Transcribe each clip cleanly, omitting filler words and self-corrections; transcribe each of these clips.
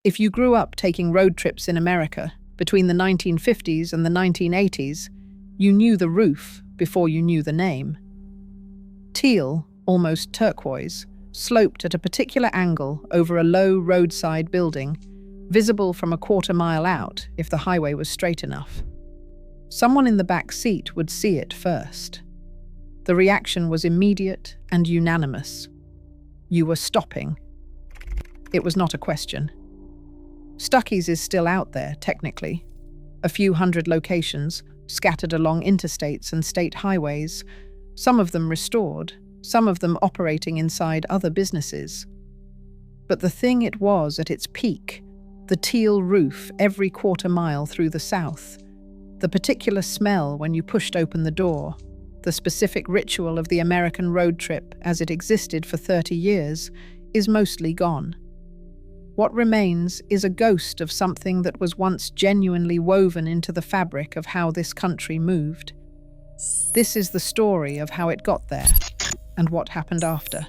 If you grew up taking road trips in America between the 1950s and the 1980s, you knew the roof before you knew the name. Teal, almost turquoise, sloped at a particular angle over a low roadside building, visible from a quarter-mile out if the highway was straight enough. Someone in the back seat would see it first. The reaction was immediate and unanimous. You were stopping. It was not a question. Stuckey's is still out there, technically. A few hundred locations, scattered along interstates and state highways, some of them restored, some of them operating inside other businesses. But the thing it was at its peak, the teal roof every quarter mile through the south, the particular smell when you pushed open the door, the specific ritual of the American road trip as it existed for 30 years, is mostly gone. What remains is a ghost of something that was once genuinely woven into the fabric of how this country moved. This is the story of how it got there, and what happened after.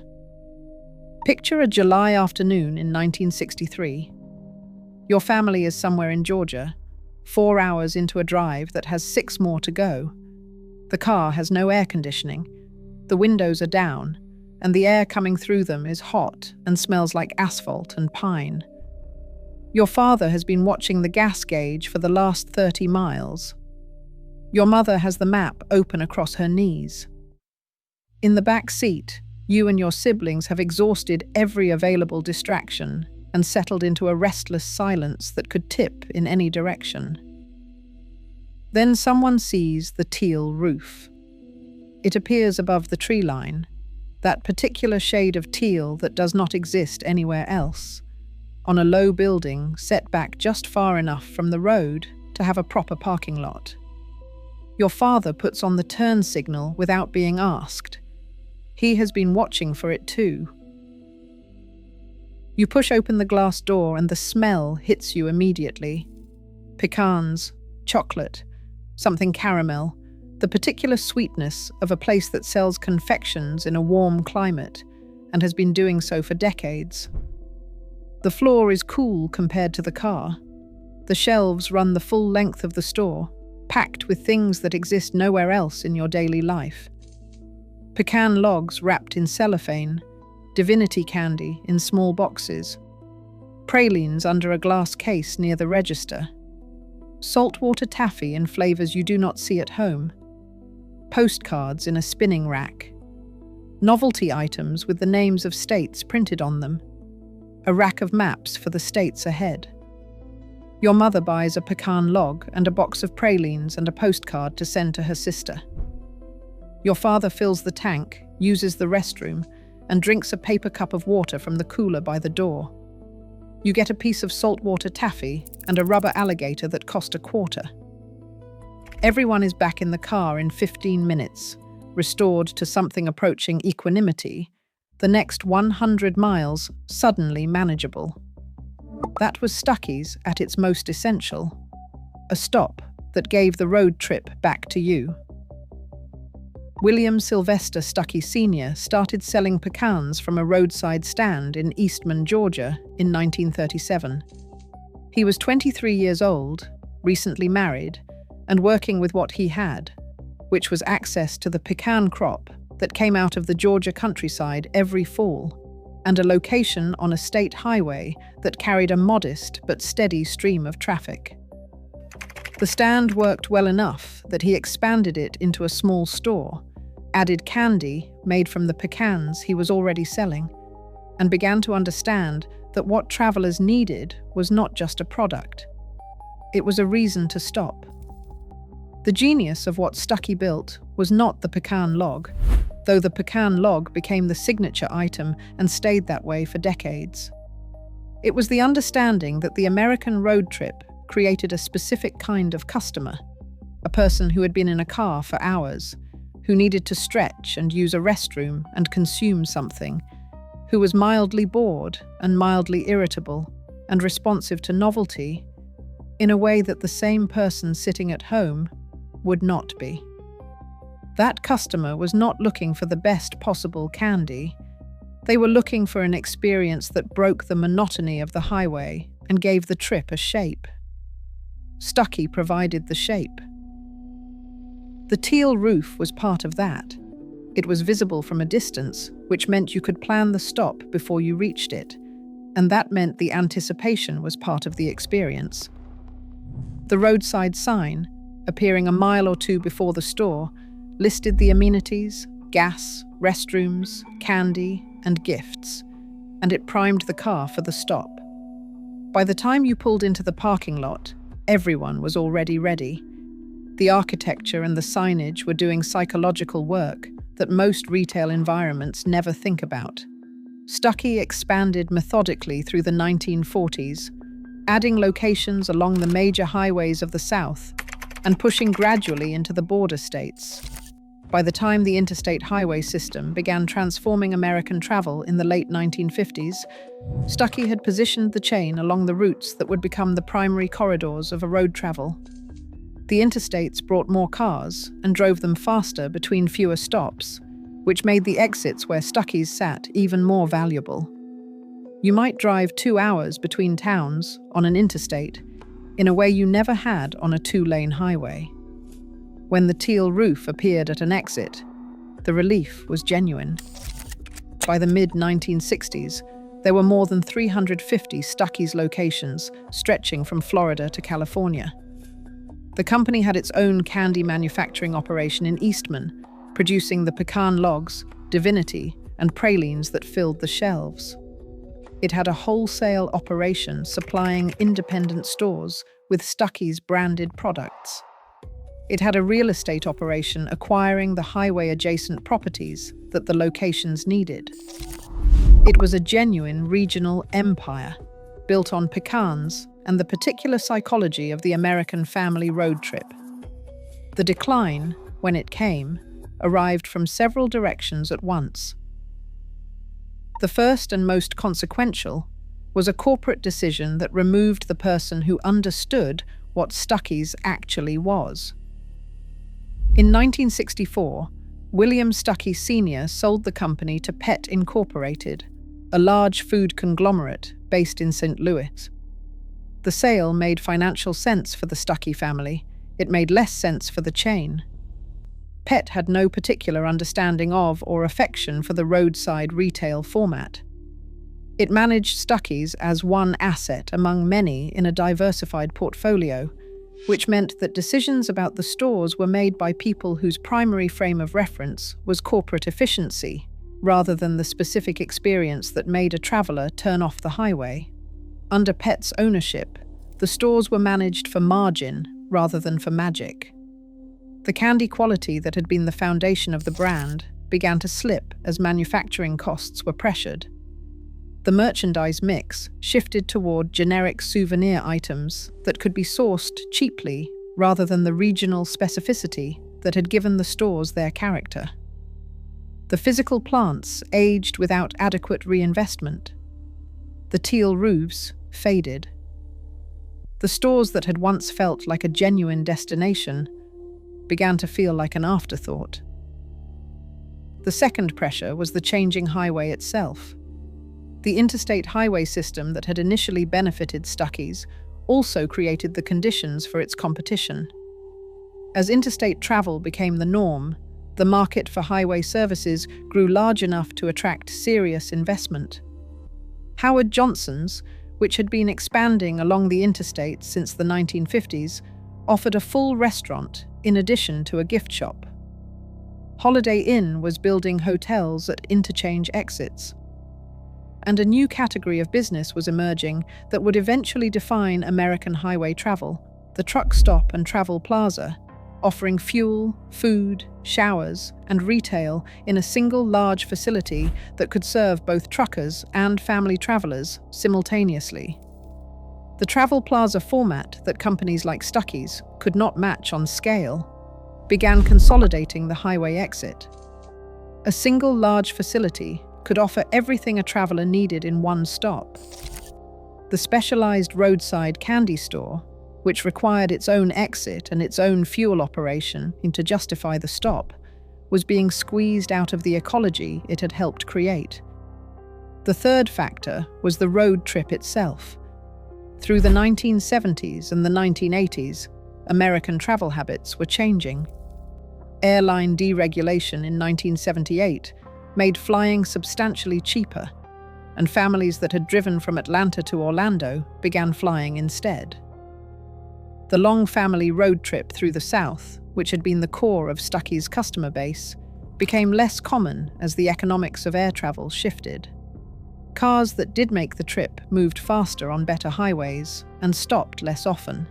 Picture a July afternoon in 1963. Your family is somewhere in Georgia, 4 hours into a drive that has 6 more to go. The car has no air conditioning, the windows are down, and the air coming through them is hot and smells like asphalt and pine. Your father has been watching the gas gauge for the last 30 miles. Your mother has the map open across her knees. In the back seat, you and your siblings have exhausted every available distraction and settled into a restless silence that could tip in any direction. Then someone sees the teal roof. It appears above the tree line, that particular shade of teal that does not exist anywhere else, on a low building set back just far enough from the road to have a proper parking lot. Your father puts on the turn signal without being asked. He has been watching for it too. You push open the glass door and the smell hits you immediately. Pecans, chocolate, something caramel, the particular sweetness of a place that sells confections in a warm climate and has been doing so for decades. The floor is cool compared to the car. The shelves run the full length of the store, packed with things that exist nowhere else in your daily life. Pecan logs wrapped in cellophane, divinity candy in small boxes, pralines under a glass case near the register, saltwater taffy in flavors you do not see at home, postcards in a spinning rack, novelty items with the names of states printed on them, a rack of maps for the states ahead. Your mother buys a pecan log and a box of pralines and a postcard to send to her sister. Your father fills the tank, uses the restroom, and drinks a paper cup of water from the cooler by the door. You get a piece of saltwater taffy and a rubber alligator that cost $0.25. Everyone is back in the car in 15 minutes, restored to something approaching equanimity, the next 100 miles suddenly manageable. That was Stuckey's at its most essential, a stop that gave the road trip back to you. William Sylvester Stuckey Sr. started selling pecans from a roadside stand in Eastman, Georgia in 1937. He was 23 years old, recently married, and working with what he had, which was access to the pecan crop that came out of the Georgia countryside every fall, and a location on a state highway that carried a modest but steady stream of traffic. The stand worked well enough that he expanded it into a small store, added candy made from the pecans he was already selling, and began to understand that what travelers needed was not just a product. It was a reason to stop. The genius of what Stuckey built was not the pecan log, though the pecan log became the signature item and stayed that way for decades. It was the understanding that the American road trip created a specific kind of customer, a person who had been in a car for hours, who needed to stretch and use a restroom and consume something, who was mildly bored and mildly irritable and responsive to novelty in a way that the same person sitting at home would not be. That customer was not looking for the best possible candy. They were looking for an experience that broke the monotony of the highway and gave the trip a shape. Stuckey provided the shape. The teal roof was part of that. It was visible from a distance, which meant you could plan the stop before you reached it, and that meant the anticipation was part of the experience. The roadside sign, appearing a mile or two before the store, listed the amenities, gas, restrooms, candy, and gifts, and it primed the car for the stop. By the time you pulled into the parking lot, everyone was already ready. The architecture and the signage were doing psychological work that most retail environments never think about. Stuckey expanded methodically through the 1940s, adding locations along the major highways of the South and pushing gradually into the border states. By the time the interstate highway system began transforming American travel in the late 1950s, Stuckey had positioned the chain along the routes that would become the primary corridors of road travel. The interstates brought more cars and drove them faster between fewer stops, which made the exits where Stuckey's sat even more valuable. You might drive 2 hours between towns on an interstate in a way you never had on a 2-lane highway. When the teal roof appeared at an exit, the relief was genuine. By the mid-1960s, there were more than 350 Stuckey's locations stretching from Florida to California. The company had its own candy manufacturing operation in Eastman, producing the pecan logs, divinity, and pralines that filled the shelves. It had a wholesale operation supplying independent stores with Stuckey's branded products. It had a real estate operation acquiring the highway-adjacent properties that the locations needed. It was a genuine regional empire, built on pecans and the particular psychology of the American family road trip. The decline, when it came, arrived from several directions at once. The first and most consequential was a corporate decision that removed the person who understood what Stuckey's actually was. In 1964, William Stuckey Sr. sold the company to Pet Incorporated, a large food conglomerate based in St. Louis. The sale made financial sense for the Stuckey family. It made less sense for the chain. Pet had no particular understanding of or affection for the roadside retail format. It managed Stuckey's as one asset among many in a diversified portfolio, which meant that decisions about the stores were made by people whose primary frame of reference was corporate efficiency, rather than the specific experience that made a traveler turn off the highway. Under Pet's ownership, the stores were managed for margin rather than for magic. The candy quality that had been the foundation of the brand began to slip as manufacturing costs were pressured. The merchandise mix shifted toward generic souvenir items that could be sourced cheaply rather than the regional specificity that had given the stores their character. The physical plants aged without adequate reinvestment. The teal roofs faded. The stores that had once felt like a genuine destination began to feel like an afterthought. The second pressure was the changing highway itself. The interstate highway system that had initially benefited Stuckey's also created the conditions for its competition. As interstate travel became the norm, the market for highway services grew large enough to attract serious investment. Howard Johnson's, which had been expanding along the interstates since the 1950s, offered a full restaurant in addition to a gift shop. Holiday Inn was building hotels at interchange exits. And a new category of business was emerging that would eventually define American highway travel, the truck stop and travel plaza, offering fuel, food, showers, and retail in a single large facility that could serve both truckers and family travelers simultaneously. The travel plaza format that companies like Stuckey's could not match on scale began consolidating the highway exit. A single large facility could offer everything a traveler needed in one stop. The specialized roadside candy store, which required its own exit and its own fuel operation to justify the stop, was being squeezed out of the ecology it had helped create. The third factor was the road trip itself. Through the 1970s and the 1980s, American travel habits were changing. Airline deregulation in 1978 made flying substantially cheaper, and families that had driven from Atlanta to Orlando began flying instead. The long family road trip through the South, which had been the core of Stuckey's customer base, became less common as the economics of air travel shifted. Cars that did make the trip moved faster on better highways and stopped less often.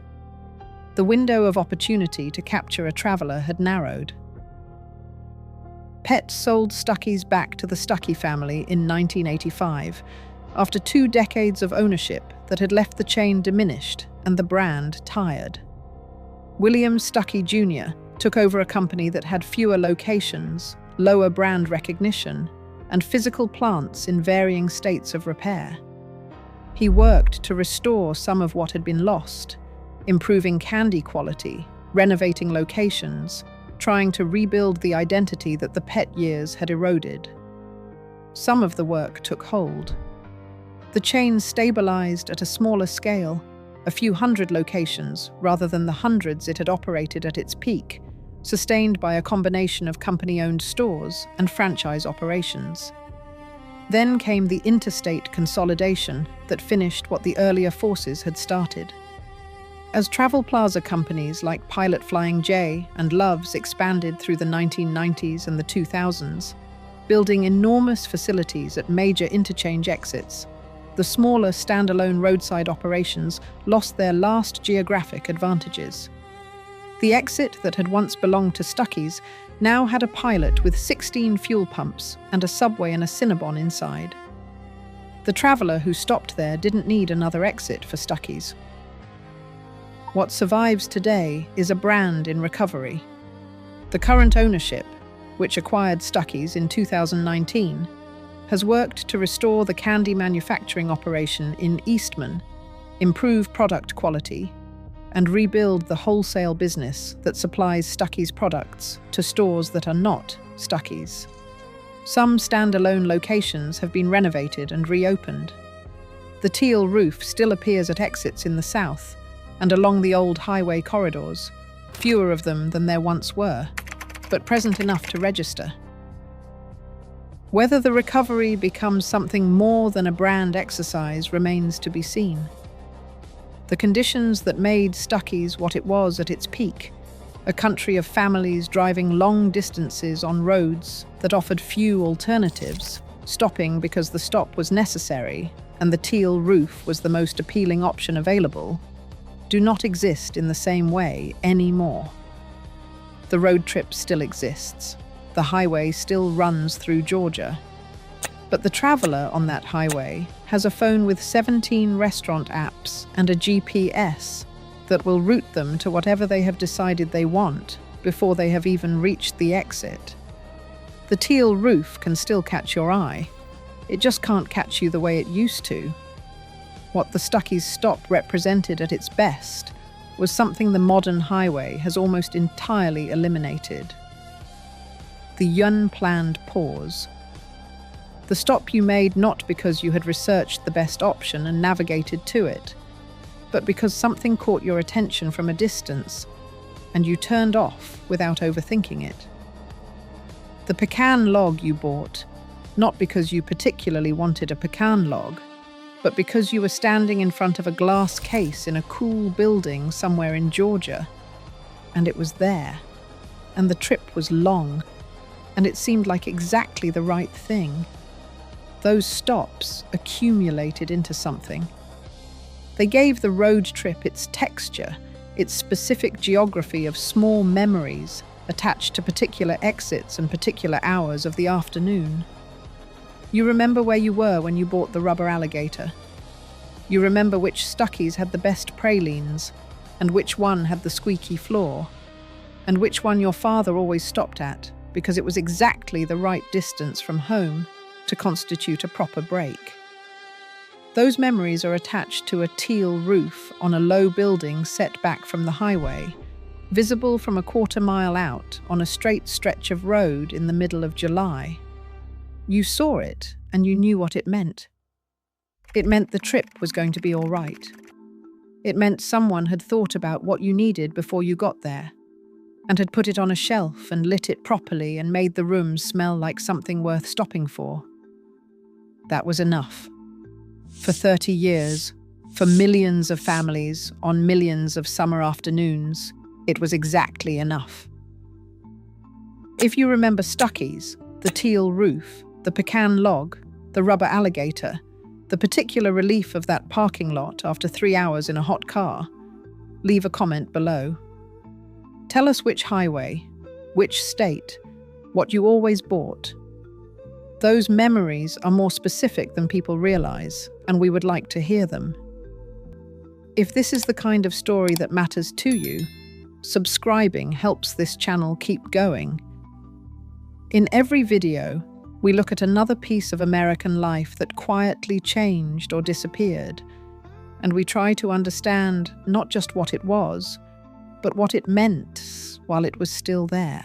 The window of opportunity to capture a traveler had narrowed. Pet sold Stuckey's back to the Stuckey family in 1985, after 2 decades of ownership that had left the chain diminished and the brand tired. William Stuckey Jr. took over a company that had fewer locations, lower brand recognition, and physical plants in varying states of repair. He worked to restore some of what had been lost, improving candy quality, renovating locations, trying to rebuild the identity that the pet years had eroded. Some of the work took hold. The chain stabilized at a smaller scale, a few hundred locations rather than the hundreds it had operated at its peak, sustained by a combination of company-owned stores and franchise operations. Then came the interstate consolidation that finished what the earlier forces had started. As travel plaza companies like Pilot Flying J and Love's expanded through the 1990s and the 2000s, building enormous facilities at major interchange exits, the smaller standalone roadside operations lost their last geographic advantages. The exit that had once belonged to Stuckey's now had a pilot with 16 fuel pumps and a subway and a Cinnabon inside. The traveller who stopped there didn't need another exit for Stuckey's. What survives today is a brand in recovery. The current ownership, which acquired Stuckey's in 2019, has worked to restore the candy manufacturing operation in Eastman, improve product quality, and rebuild the wholesale business that supplies Stuckey's products to stores that are not Stuckey's. Some standalone locations have been renovated and reopened. The teal roof still appears at exits in the south and along the old highway corridors, fewer of them than there once were, but present enough to register. Whether the recovery becomes something more than a brand exercise remains to be seen. The conditions that made Stuckey's what it was at its peak, a country of families driving long distances on roads that offered few alternatives, stopping because the stop was necessary and the teal roof was the most appealing option available, do not exist in the same way anymore. The road trip still exists. The highway still runs through Georgia. But the traveller on that highway has a phone with 17 restaurant apps and a GPS that will route them to whatever they have decided they want before they have even reached the exit. The teal roof can still catch your eye. It just can't catch you the way it used to. What the Stuckey's stop represented at its best was something the modern highway has almost entirely eliminated. The unplanned pause. The stop you made not because you had researched the best option and navigated to it, but because something caught your attention from a distance and you turned off without overthinking it. The pecan log you bought, not because you particularly wanted a pecan log, but because you were standing in front of a glass case in a cool building somewhere in Georgia, and it was there, and the trip was long, and it seemed like exactly the right thing. Those stops accumulated into something. They gave the road trip its texture, its specific geography of small memories attached to particular exits and particular hours of the afternoon. You remember where you were when you bought the rubber alligator. You remember which Stuckey's had the best pralines, and which one had the squeaky floor, and which one your father always stopped at because it was exactly the right distance from home to constitute a proper break. Those memories are attached to a teal roof on a low building set back from the highway, visible from a quarter-mile out on a straight stretch of road in the middle of July. You saw it, and you knew what it meant. It meant the trip was going to be all right. It meant someone had thought about what you needed before you got there, and had put it on a shelf and lit it properly and made the room smell like something worth stopping for. That was enough. For 30 years, for millions of families, on millions of summer afternoons, it was exactly enough. If you remember Stuckey's, the teal roof, the pecan log, the rubber alligator, the particular relief of that parking lot after 3 hours in a hot car, leave a comment below. Tell us which highway, which state, what you always bought. Those memories are more specific than people realize, and we would like to hear them. If this is the kind of story that matters to you, subscribing helps this channel keep going. In every video, we look at another piece of American life that quietly changed or disappeared, and we try to understand not just what it was, but what it meant while it was still there.